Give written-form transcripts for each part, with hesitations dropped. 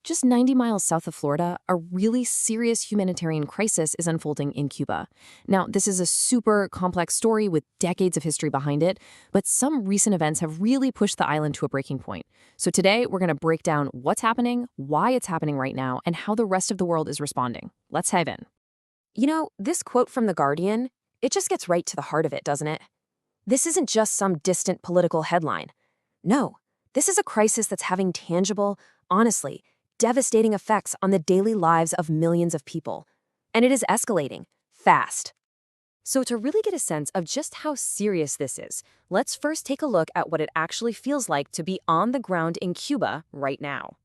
Just 90 miles south of Florida, a really serious humanitarian crisis is unfolding in Cuba. Now, this is a super complex story with decades of history behind it, but some recent events have really pushed the island to a breaking point. So today, we're going to break down what's happening, why it's happening right now, and how the rest of the world is responding. Let's dive in. You know, this quote from The Guardian, it just gets right to the heart of it, doesn't it? This isn't just some distant political headline. No, this is a crisis that's having tangible, honestly, devastating effects on the daily lives of millions of people. And it is escalating, fast. So to really get a sense of just how serious this is, let's first take a look at what it actually feels like to be on the ground in Cuba right now.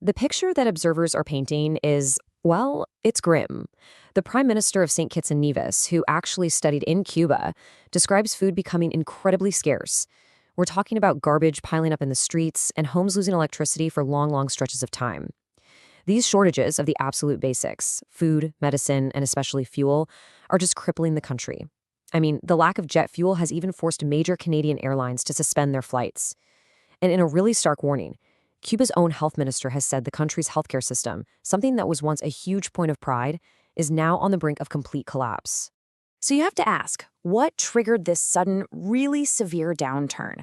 The picture that observers are painting is, well, it's grim. The Prime Minister of St. Kitts and Nevis, who actually studied in Cuba, describes food becoming incredibly scarce. We're talking about garbage piling up in the streets and homes losing electricity for long stretches of time. These shortages of the absolute basics, food, medicine, and especially fuel, are just crippling the country. I mean, the lack of jet fuel has even forced major Canadian airlines to suspend their flights. And in a really stark warning, Cuba's own health minister has said the country's healthcare system, something that was once a huge point of pride, is now on the brink of complete collapse. So you have to ask, what triggered this sudden, really severe downturn?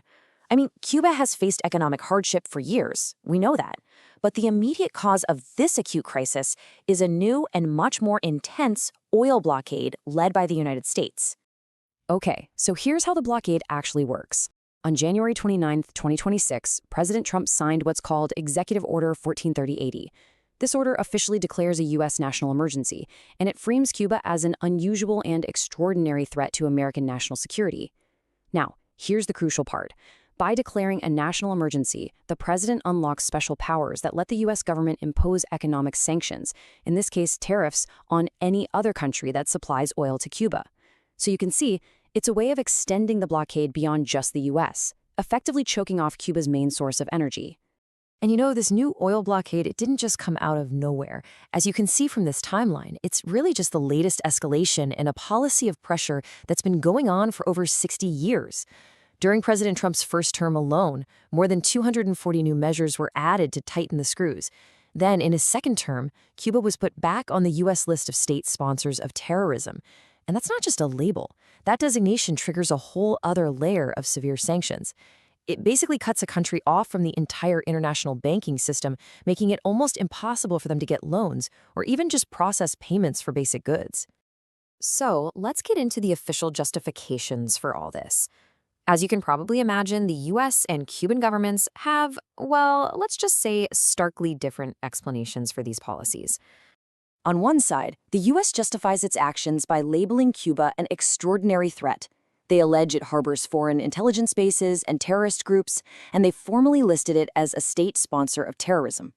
I mean, Cuba has faced economic hardship for years. We know that. But the immediate cause of this acute crisis is a new and much more intense oil blockade led by the United States. Okay, so here's how the blockade actually works. On January 29, 2026, President Trump signed what's called Executive Order 143080. This order officially declares a U.S. national emergency, and it frames Cuba as an unusual and extraordinary threat to American national security. Now, here's the crucial part. By declaring a national emergency, the president unlocks special powers that let the U.S. government impose economic sanctions, in this case tariffs, on any other country that supplies oil to Cuba. So you can see, it's a way of extending the blockade beyond just the U.S., effectively choking off Cuba's main source of energy. And you know, this new oil blockade, it didn't just come out of nowhere. As you can see from this timeline, it's really just the latest escalation in a policy of pressure that's been going on for over 60 years. During President Trump's first term alone, more than 240 new measures were added to tighten the screws. Then, in his second term, Cuba was put back on the U.S. list of state sponsors of terrorism. And that's not just a label. That designation triggers a whole other layer of severe sanctions. It basically cuts a country off from the entire international banking system, making it almost impossible for them to get loans or even just process payments for basic goods. So let's get into the official justifications for all this. As you can probably imagine, the U.S. and Cuban governments have, well, let's just say starkly different explanations for these policies. On one side, the U.S. justifies its actions by labeling Cuba an extraordinary threat. They allege it harbors foreign intelligence bases and terrorist groups, and they formally listed it as a state sponsor of terrorism.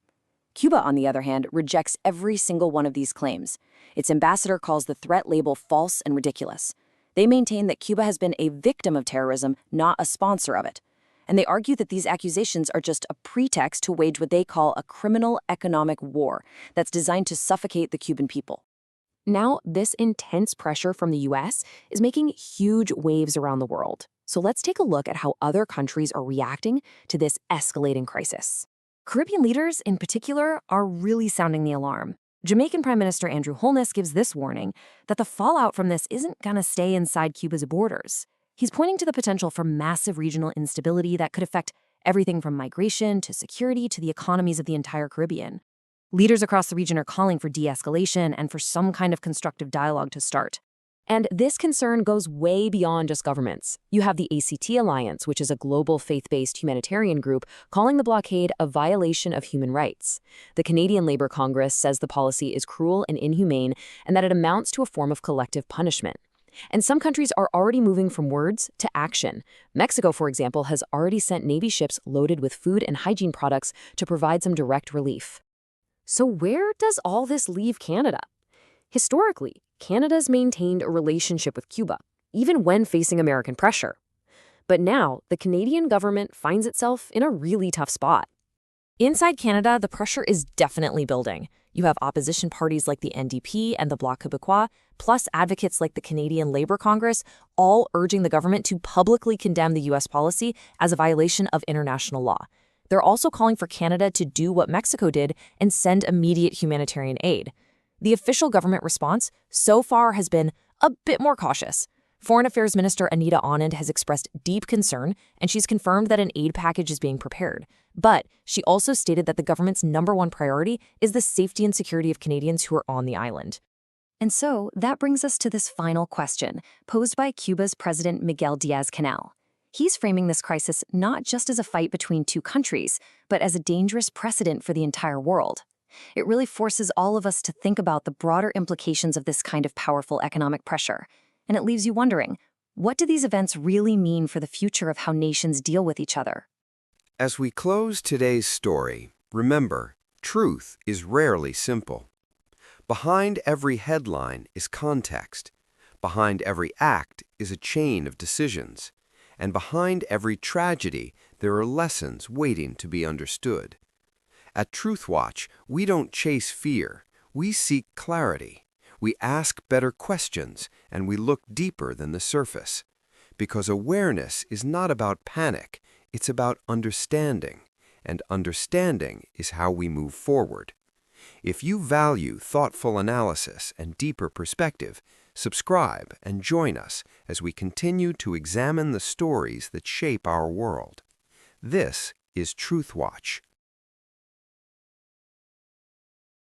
Cuba, on the other hand, rejects every single one of these claims. Its ambassador calls the threat label false and ridiculous. They maintain that Cuba has been a victim of terrorism, not a sponsor of it. And they argue that these accusations are just a pretext to wage what they call a criminal economic war that's designed to suffocate the Cuban people. Now, this intense pressure from the U.S. is making huge waves around the world. So let's take a look at how other countries are reacting to this escalating crisis. Caribbean leaders, in particular, are really sounding the alarm. Jamaican Prime Minister Andrew Holness gives this warning that the fallout from this isn't going to stay inside Cuba's borders. He's pointing to the potential for massive regional instability that could affect everything from migration to security to the economies of the entire Caribbean. Leaders across the region are calling for de-escalation and for some kind of constructive dialogue to start. And this concern goes way beyond just governments. You have the ACT Alliance, which is a global faith-based humanitarian group, calling the blockade a violation of human rights. The Canadian Labour Congress says the policy is cruel and inhumane and that it amounts to a form of collective punishment. And some countries are already moving from words to action. Mexico, for example, has already sent Navy ships loaded with food and hygiene products to provide some direct relief. So where does all this leave Canada? Historically, Canada's maintained a relationship with Cuba, even when facing American pressure. But now, the Canadian government finds itself in a really tough spot. Inside Canada, the pressure is definitely building. You have opposition parties like the NDP and the Bloc Québécois, plus advocates like the Canadian Labour Congress, all urging the government to publicly condemn the U.S. policy as a violation of international law. They're also calling for Canada to do what Mexico did and send immediate humanitarian aid. The official government response so far has been a bit more cautious. Foreign Affairs Minister Anita Anand has expressed deep concern, and she's confirmed that an aid package is being prepared. But she also stated that the government's #1 priority is the safety and security of Canadians who are on the island. And so that brings us to this final question, posed by Cuba's President Miguel Diaz-Canel. He's framing this crisis not just as a fight between two countries, but as a dangerous precedent for the entire world. It really forces all of us to think about the broader implications of this kind of powerful economic pressure. And it leaves you wondering, what do these events really mean for the future of how nations deal with each other? As we close today's story, remember, truth is rarely simple. Behind every headline is context. Behind every act is a chain of decisions. And behind every tragedy, there are lessons waiting to be understood. At Truthwatch, we don't chase fear. We seek clarity. We ask better questions, and we look deeper than the surface. Because awareness is not about panic, it's about understanding. And understanding is how we move forward. If you value thoughtful analysis and deeper perspective, subscribe and join us as we continue to examine the stories that shape our world. This is Truthwatch.